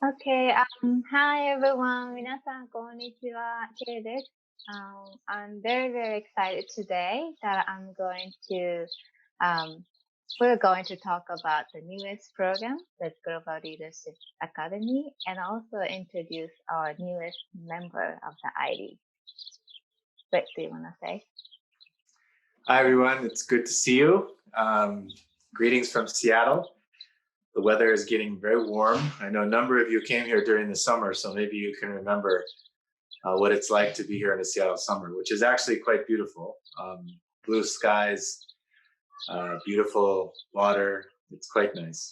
Okay, hi everyone. 皆さん、こんにちは。ケイです。I'm very, very excited today that we're going to talk about the newest program, the Global Leadership Academy, and also introduce our newest member of the iLEAP. Britt, do you want to say? Hi, everyone. It's good to see you. Greetings from Seattle. The weather is getting very warm. I know a number of you came here during the summer, so maybe you can remember what it's like to be here in the Seattle summer, which is actually quite beautiful. Blue skies, beautiful water. It's quite nice.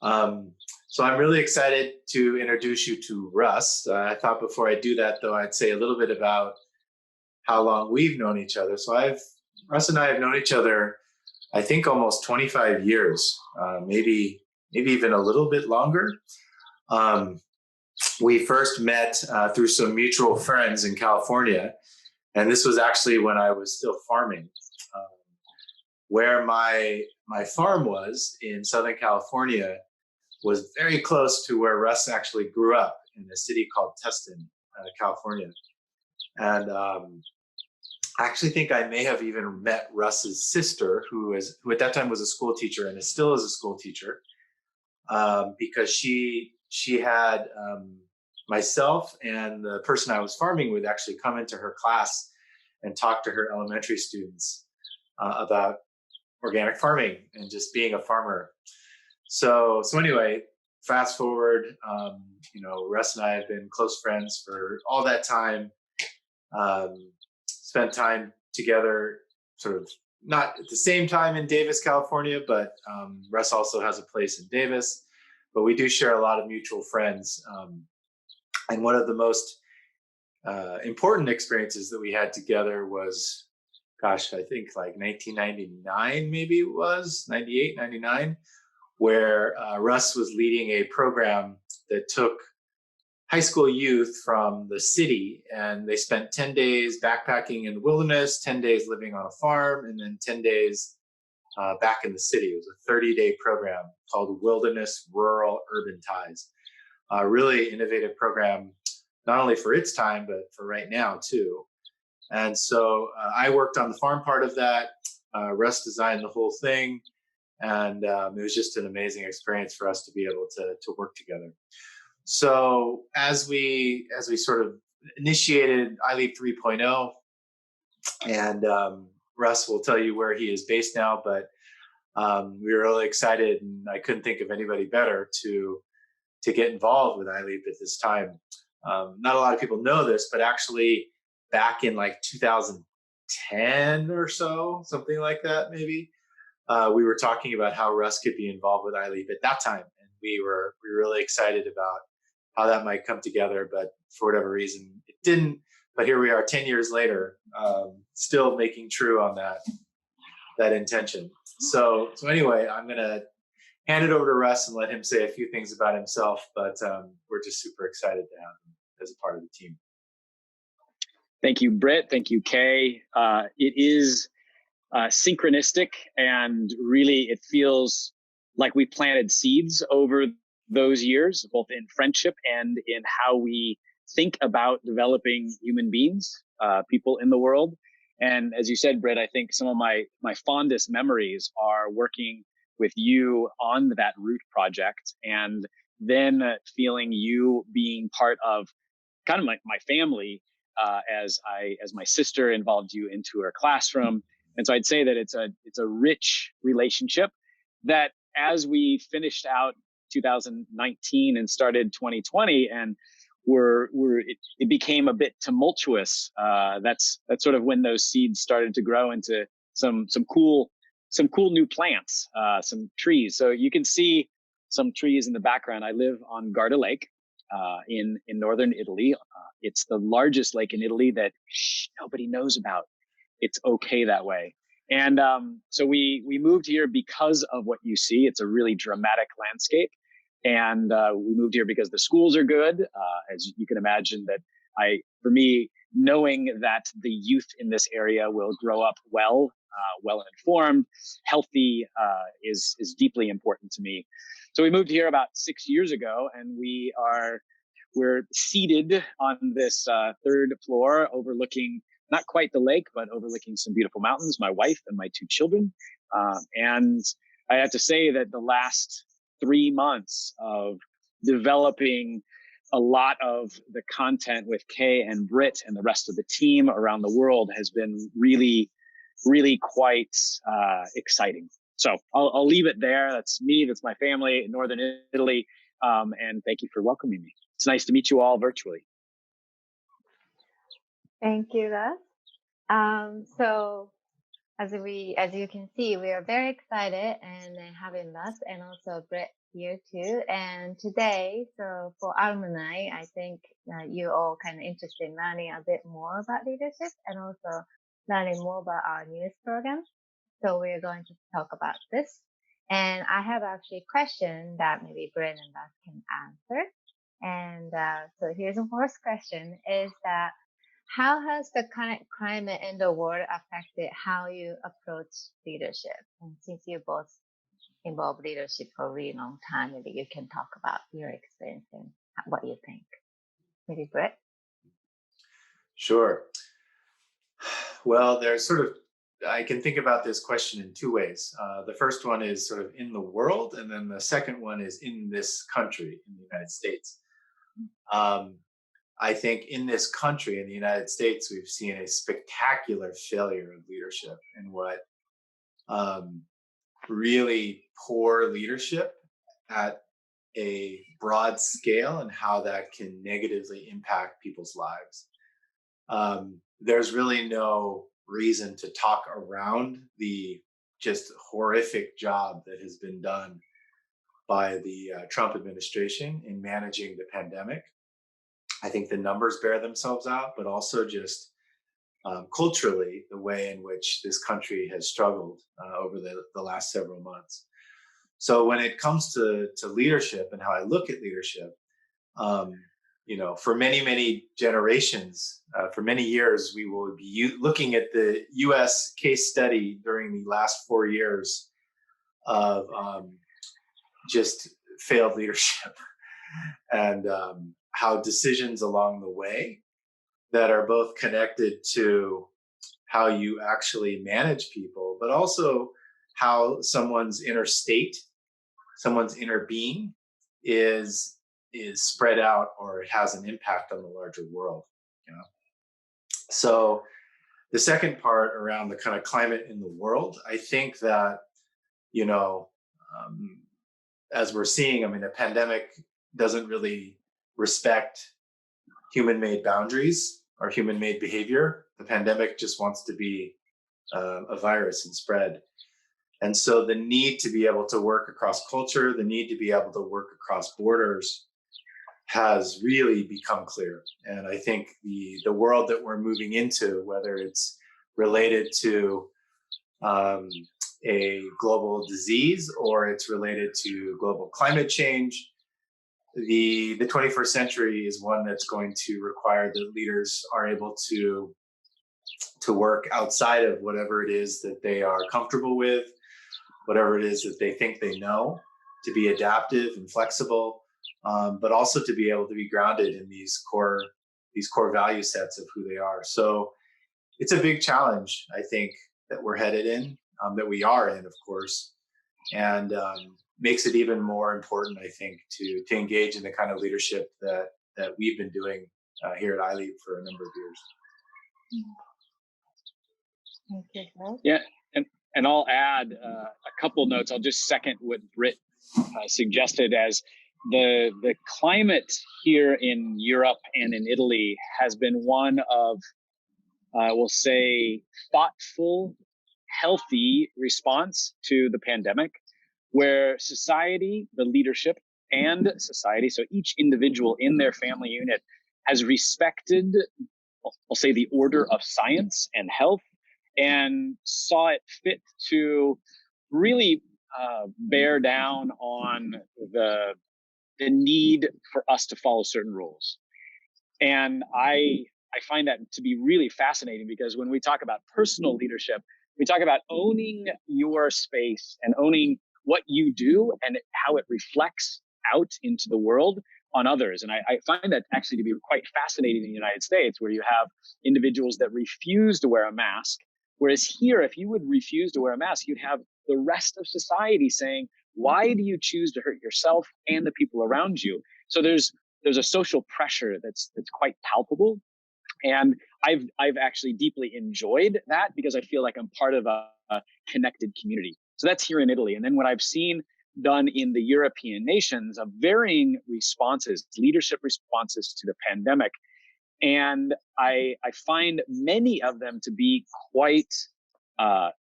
So I'm really excited to introduce you to Russ. I thought before I do that, though, I'd say a little bit about how long we've known each other. So Russ and I have known each other, I think, almost 25 years, maybe even a little bit longer. We first met through some mutual friends in California, and this was actually when I was still farming. Where my farm was in Southern California was very close to where Russ actually grew up, in a city called Tustin, California. And I actually think I may have even met Russ's sister, who at that time was a school teacher and still is a school teacher, because she had myself and the person I was farming with actually come into her class and talk to her elementary students about organic farming and just being a farmer. So anyway, fast forward, Russ and I have been close friends for all that time. Spent time together, sort of not at the same time in Davis, California, but Russ also has a place in Davis. But we do share a lot of mutual friends. And one of the most important experiences that we had together was, I think like 1999, maybe it was, 98, 99, where Russ was leading a program that took high school youth from the city, and they spent 10 days backpacking in the wilderness, 10 days living on a farm, and then 10 days back in the city. It was a 30-day program called Wilderness Rural Urban Ties. A really innovative program, not only for its time, but for right now too. And so I worked on the farm part of that. Russ designed the whole thing, and it was just an amazing experience for us to be able to work together. So as we sort of initiated iLEAP 3.0, and Russ will tell you where he is based now, but we were really excited, and I couldn't think of anybody better to get involved with iLEAP at this time. Not a lot of people know this, but actually back in like 2010 or so, something like that maybe, we were talking about how Russ could be involved with iLEAP at that time, and we were really excited about how that might come together, but for whatever reason it didn't. But here we are 10 years later, still making true on that intention. So anyway, I'm gonna hand it over to Russ and let him say a few things about himself, but we're just super excited to have him as a part of the team. Thank you, Britt. Thank you, Kei. It is synchronistic, and really it feels like we planted seeds over those years, both in friendship and in how we think about developing human beings, people in the world. And as you said, Britt, I think some of my fondest memories are working with you on that Root project, and then feeling you being part of kind of my family, as my sister involved you into her classroom. And so I'd say that it's a rich relationship that, as we finished out 2019 and started 2020, and it became a bit tumultuous. That's sort of when those seeds started to grow into some cool new plants, some trees. So you can see some trees in the background. I live on Garda Lake in northern Italy. It's the largest lake in Italy that nobody knows about. It's okay that way. And so we moved here because of what you see. It's a really dramatic landscape. And we moved here because the schools are good. As you can imagine, that for me, knowing that the youth in this area will grow up well informed, healthy, is deeply important to me. So we moved here about 6 years ago, and we're seated on this third floor overlooking not quite the lake, but overlooking some beautiful mountains, my wife and my 2 children. And I have to say that the last 3 months of developing a lot of the content with Kei and Britt and the rest of the team around the world has been really, really quite exciting. So I'll leave it there. That's me. That's my family in Northern Italy. And thank you for welcoming me. It's nice to meet you all virtually. Thank you, Russ. So as you can see, we are very excited and having Russ and also Britt here too. And today, so for Alumni, I think you're all kind of interested in learning a bit more about leadership and also learning more about our newest program. So we're going to talk about this. And I have actually a question that maybe Britt and Russ can answer. And so here's the first question is that how has the current climate in the world affected how you approach leadership? And since you both involved leadership for a really long time, maybe you can talk about your experience and what you think. Maybe Britt? Sure. Well, I can think about this question in 2 ways. The first one is sort of in the world, and then the second one is in this country, in the United States. I think in this country, in the United States, we've seen a spectacular failure of leadership and what really poor leadership at a broad scale and how that can negatively impact people's lives. There's really no reason to talk around the just horrific job that has been done by the Trump administration in managing the pandemic. I think the numbers bear themselves out, but also just culturally, the way in which this country has struggled over the last several months. So when it comes to leadership and how I look at leadership, for many, many generations, for many years, we will be looking at the US case study during the last 4 years of just failed leadership and how decisions along the way that are both connected to how you actually manage people, but also how someone's inner state, someone's inner being is spread out or it has an impact on the larger world. So the second part around the kind of climate in the world, I think that, as we're seeing, the pandemic doesn't really respect human-made boundaries or human-made behavior. The pandemic just wants to be a virus and spread. And so the need to be able to work across culture, the need to be able to work across borders has really become clear. And I think the world that we're moving into, whether it's related to a global disease or it's related to global climate change, the 21st century is one that's going to require that leaders are able to work outside of whatever it is that they are comfortable with, whatever it is that they think they know, to be adaptive and flexible, but also to be able to be grounded in these core value sets of who they are. So it's a big challenge, I think, that we're headed in, that we are in, of course, and makes it even more important, I think, to engage in the kind of leadership that we've been doing here at iLEAP for a number of years. Yeah, and I'll add a couple notes. I'll just second what Britt suggested, as the climate here in Europe and in Italy has been one of, we'll say, thoughtful, healthy response to the pandemic, where society, the leadership, and society, so each individual in their family unit, has respected, I'll say, the order of science and health, and saw it fit to really bear down on the need for us to follow certain rules. And I I find that to be really fascinating, because when we talk about personal leadership, we talk about owning your space and owning what you do and how it reflects out into the world on others. And I find that actually to be quite fascinating in the United States, where you have individuals that refuse to wear a mask. Whereas here, if you would refuse to wear a mask, you'd have the rest of society saying, why do you choose to hurt yourself and the people around you? So there's a social pressure that's quite palpable. And I've actually deeply enjoyed that, because I feel like I'm part of a connected community. So that's here in Italy. And then what I've seen done in the European nations of varying responses, leadership responses to the pandemic. And I find many of them to be quite,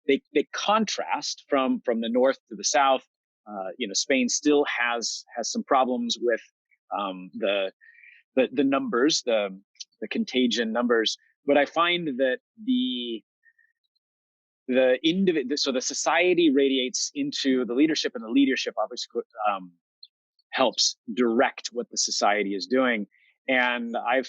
they contrast from the north to the south. Spain still has some problems with the numbers, the contagion numbers, but I find that so the society radiates into the leadership, and the leadership obviously helps direct what the society is doing. And I'd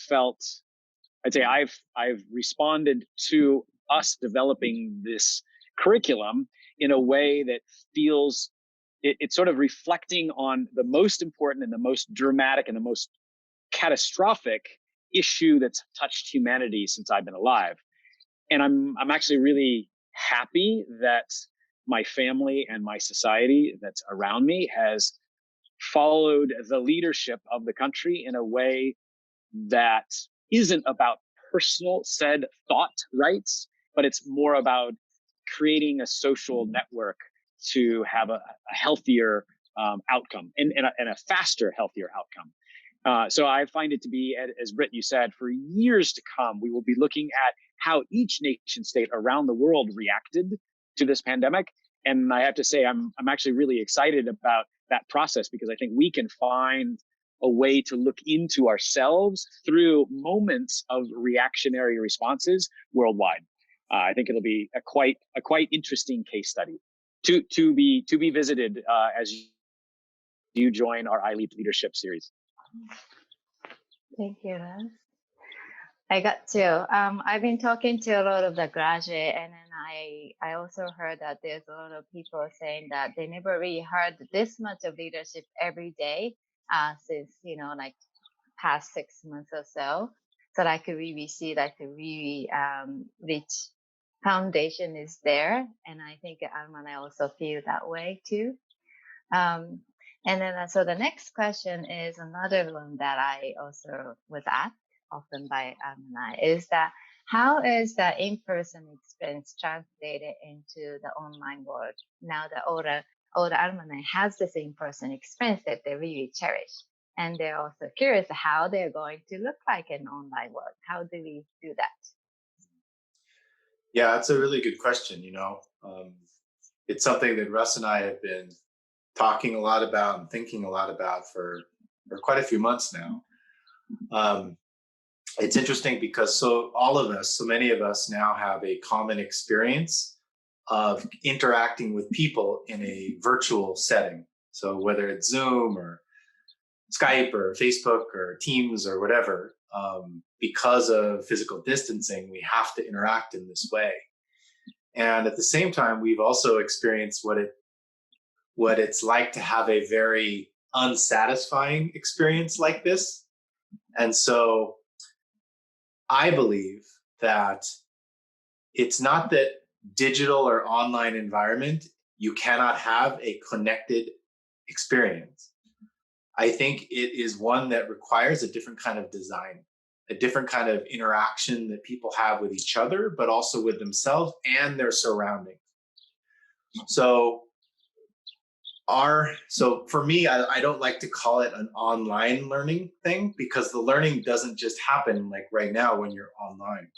say I've responded to us developing this curriculum in a way that feels it's sort of reflecting on the most important and the most dramatic and the most catastrophic issue that's touched humanity since I've been alive. And I'm actually really happy that my family and my society that's around me has followed the leadership of the country in a way that isn't about personal said thought rights, but it's more about creating a social network to have a healthier outcome and a faster, healthier outcome. So I find it to be, as Britt, you said, for years to come, we will be looking at how each nation state around the world reacted to this pandemic. And I have to say, I'm actually really excited about that process, because I think we can find a way to look into ourselves through moments of reactionary responses worldwide. I think it'll be a quite interesting case study to be visited as you join our iLEAP leadership series. Thank you, Russ. I got to. I've been talking to a lot of the graduate, and then I also heard that there's a lot of people saying that they never really heard this much of leadership every day since like past 6 months or so. So I could really see that the really rich foundation is there, and I think Alumni also feel that way too. And then so the next question is another one that I also was asked often by Alumni, is that how is the in-person experience translated into the online world now that all the Alumni has this in-person experience that they really cherish, and they're also curious how they're going to look like in online world. How do we do that? Yeah, that's a really good question. It's something that Russ and I have been talking a lot about and thinking a lot about for quite a few months now. It's interesting because so many of us now have a common experience of interacting with people in a virtual setting. So whether it's Zoom or Skype or Facebook or Teams or whatever, because of physical distancing, we have to interact in this way. And at the same time, we've also experienced what it's like to have a very unsatisfying experience like this. And so I believe that it's not that digital or online environment, you cannot have a connected experience. I think it is one that requires a different kind of design, a different kind of interaction that people have with each other, but also with themselves and their surroundings. So for me, I don't like to call it an online learning thing, because the learning doesn't just happen like right now when you're online.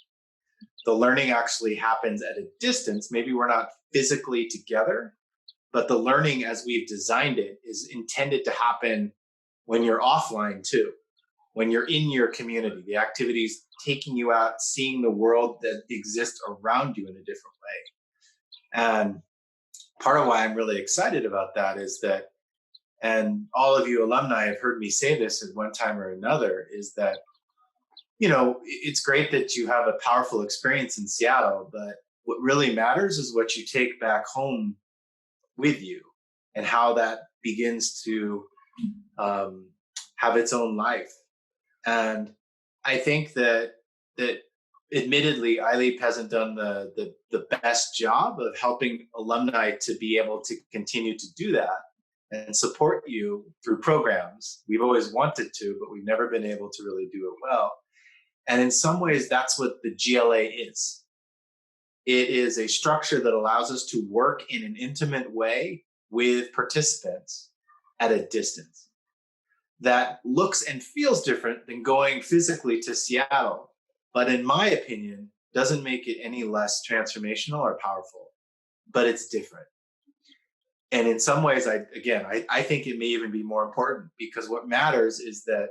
The learning actually happens at a distance. Maybe we're not physically together, but the learning as we've designed it is intended to happen when you're offline too, when you're in your community, the activities taking you out, seeing the world that exists around you in a different way. And part of why I'm really excited about that is that, and all of you alumni have heard me say this at one time or another, is that it's great that you have a powerful experience in Seattle, but what really matters is what you take back home with you and how that begins to have its own life. And I think that admittedly, iLEAP hasn't done the best job of helping alumni to be able to continue to do that and support you through programs. We've always wanted to, but we've never been able to really do it well. And in some ways, that's what the GLA is. It is a structure that allows us to work in an intimate way with participants at a distance that looks and feels different than going physically to Seattle, but in my opinion, doesn't make it any less transformational or powerful, but it's different. And in some ways, I think it may even be more important, because what matters is that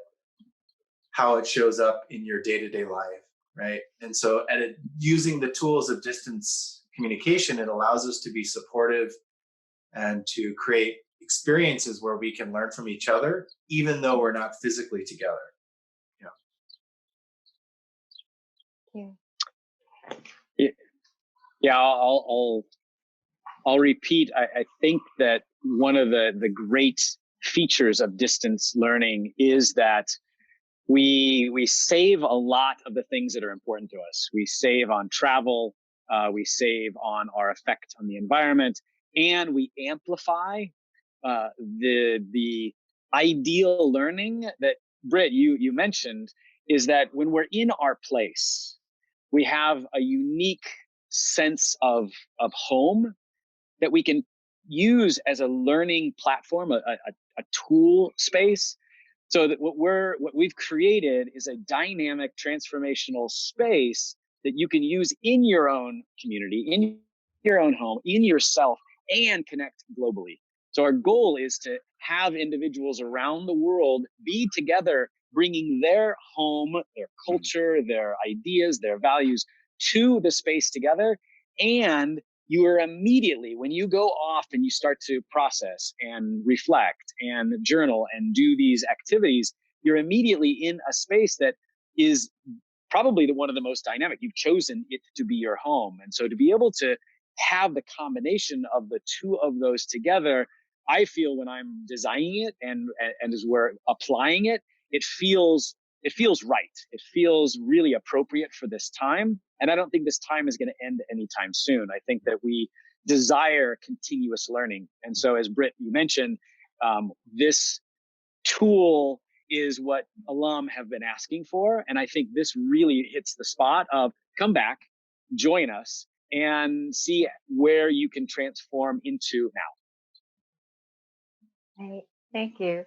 how it shows up in your day-to-day life, right? And so using the tools of distance communication, it allows us to be supportive and to create experiences where we can learn from each other, even though we're not physically together. Yeah, I'll repeat. I think that one of the great features of distance learning is that we save a lot of the things that are important to us. We save on travel, we save on our effect on the environment, and we amplify the ideal learning that, Britt, you mentioned, is that when we're in our place, we have a unique sense of home that we can use as a learning platform, a tool space. So that what we've created is a dynamic, transformational space that you can use in your own community, in your own home, in yourself, and connect globally. So our goal is to have individuals around the world be together, bringing their home, their culture, their ideas, their values to the space together. And you are immediately, when you go off and you start to process and reflect and journal and do these activities, you're immediately in a space that is probably one of the most dynamic. You've chosen it to be your home. And so to be able to have the combination of the two of those together, I feel when I'm designing it and as we're applying it, it feels right. It feels really appropriate for this time. And I don't think this time is going to end anytime soon. I think that we desire continuous learning. And so as Britt, you mentioned, this tool is what alum have been asking for. And I think this really hits the spot of come back, join us, and see where you can transform into now. Right. Thank you.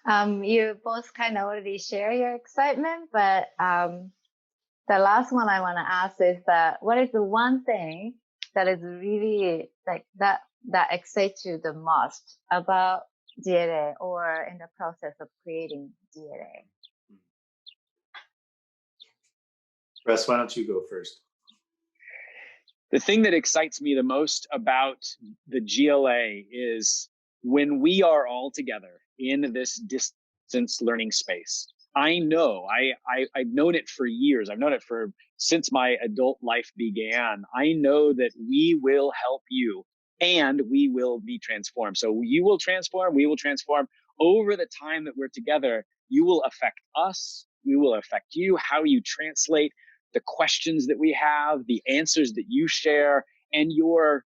You both kind of already share your excitement, but the last one I want to ask is that what is the one thing that is really like that excites you the most about GLA or in the process of creating GLA? Russ, why don't you go first? The thing that excites me the most about the GLA is when we are all together in this distance learning space. I know, I've known it for years. I've known it since my adult life began. I know that we will help you and we will be transformed. So you will transform, we will transform over the time that we're together. You will affect us. We will affect you, how you translate the questions that we have, the answers that you share, and your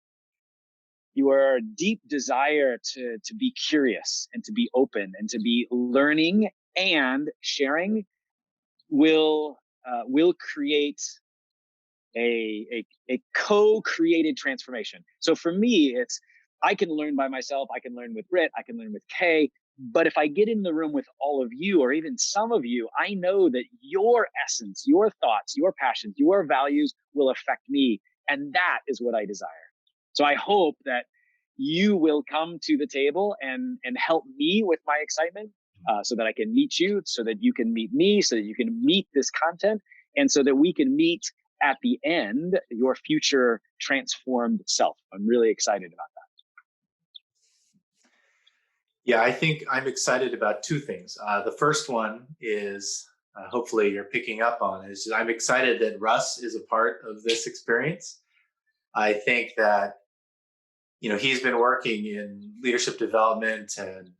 deep desire to be curious and to be open and to be learning and sharing will create a co-created transformation. So for me, it's I can learn by myself, I can learn with Britt, I can learn with Kei, but if I get in the room with all of you or even some of you, I know that your essence, your thoughts, your passions, your values will affect me, and that is what I desire. So I hope that you will come to the table and help me with my excitement so that I can meet you, so that you can meet me, so that you can meet this content, and so that we can meet at the end your future transformed self. I'm really excited about that. Yeah, I think I'm excited about two things. The first one is hopefully you're picking up on is I'm excited that Russ is a part of this experience. I think that, he's been working in leadership development and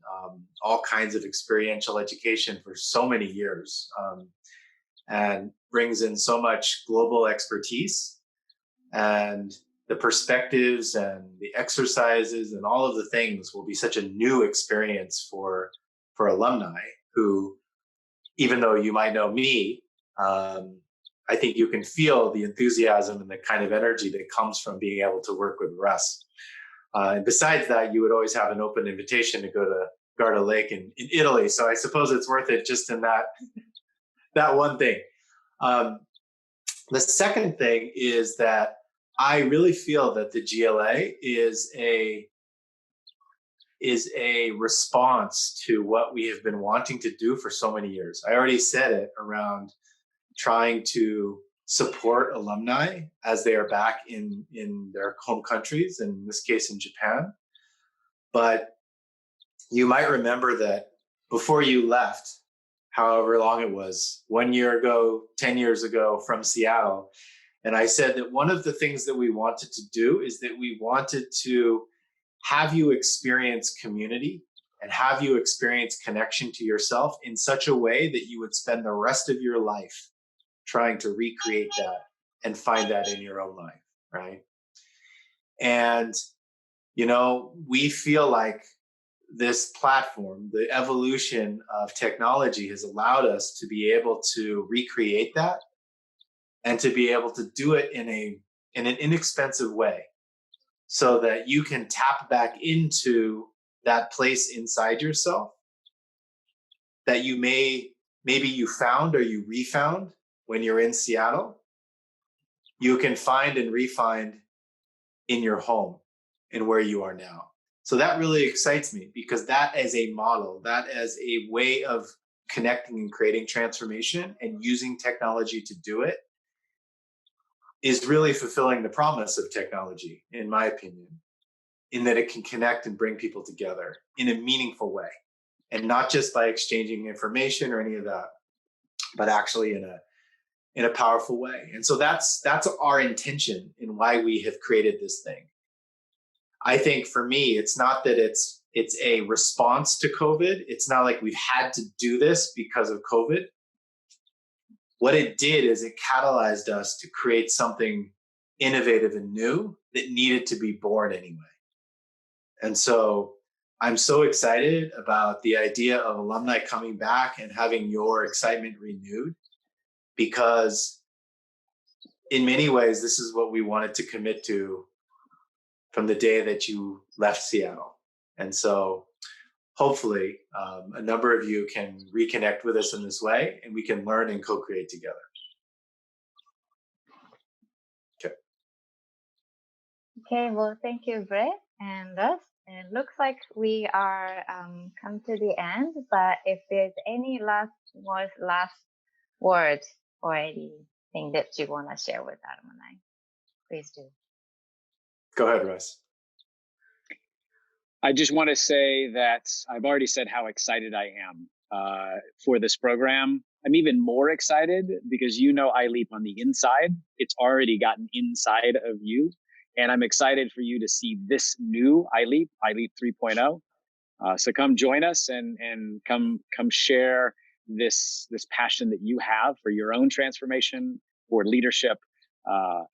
all kinds of experiential education for so many years, and brings in so much global expertise, and the perspectives and the exercises and all of the things will be such a new experience for alumni who, even though you might know me, I think you can feel the enthusiasm and the kind of energy that comes from being able to work with Russ. And besides that, you would always have an open invitation to go to Garda Lake in Italy. So I suppose it's worth it just in that one thing. The second thing is that I really feel that the GLA is a response to what we have been wanting to do for so many years. I already said it around trying to support alumni as they are back in their home countries, in this case in Japan. But you might remember that before you left, however long it was, 1 year ago, 10 years ago from Seattle, and I said that one of the things that we wanted to do is that we wanted to have you experience community and have you experience connection to yourself in such a way that you would spend the rest of your life trying to recreate that and find that in your own life, right? And, we feel like this platform, the evolution of technology has allowed us to be able to recreate that and to be able to do it in an inexpensive way so that you can tap back into that place inside yourself that maybe you found or you refound when you're in Seattle. You can find and refind in your home and where you are now. So that really excites me because that as a model, that as a way of connecting and creating transformation and using technology to do it is really fulfilling the promise of technology, in my opinion, in that it can connect and bring people together in a meaningful way. And not just by exchanging information or any of that, but actually in a powerful way. And so that's our intention in why we have created this thing. I think for me, it's not that it's a response to COVID. It's not like we've had to do this because of COVID. What it did is it catalyzed us to create something innovative and new that needed to be born anyway. And so I'm so excited about the idea of alumni coming back and having your excitement renewed, because in many ways, this is what we wanted to commit to from the day that you left Seattle. And so hopefully a number of you can reconnect with us in this way and we can learn and co-create together. Okay, well, thank you, Britt and Russ. It looks like we are come to the end, but if there's any last words or anything that you want to share with Alumni, please do. Go ahead, Russ. I just want to say that I've already said how excited I am for this program. I'm even more excited because iLEAP on the inside. It's already gotten inside of you. And I'm excited for you to see this new iLEAP 3.0. So come join us and come share this passion that you have for your own transformation, for leadership,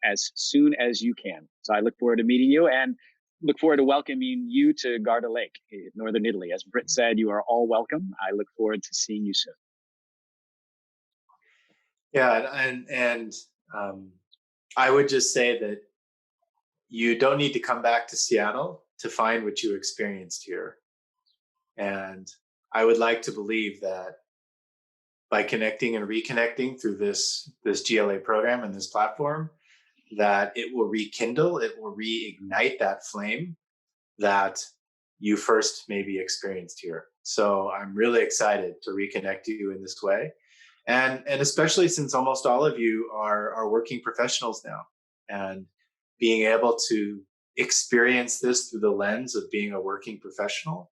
as soon as you can. So I look forward to meeting you and look forward to welcoming you to Garda Lake, Northern Italy. As Britt said, you are all welcome. I look forward to seeing you soon. Yeah, and I would just say that you don't need to come back to Seattle to find what you experienced here. And I would like to believe that by connecting and reconnecting through this GLA program and this platform, that it will rekindle, it will reignite that flame that you first maybe experienced here. So I'm really excited to reconnect you in this way. And especially since almost all of you are working professionals now, and being able to experience this through the lens of being a working professional,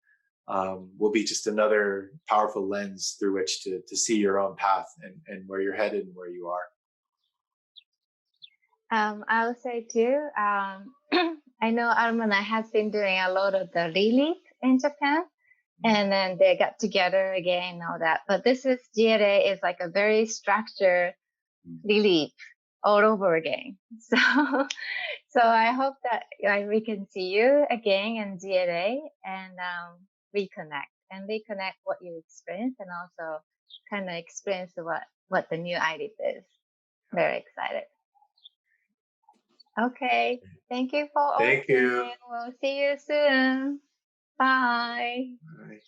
will be just another powerful lens through which to see your own path and where you're headed and where you are. I would say too, I know Alumni has been doing a lot of the iLEAP in Japan, and then they got together again and all that. But this is GLA is like a very structured iLEAP all over again. So I hope that we can see you again in GLA and reconnect what you experienced and also kind of experience what the new iLEAP is. Very excited. Okay. Thank you for all. Thank you. We'll see you soon. Bye. All right.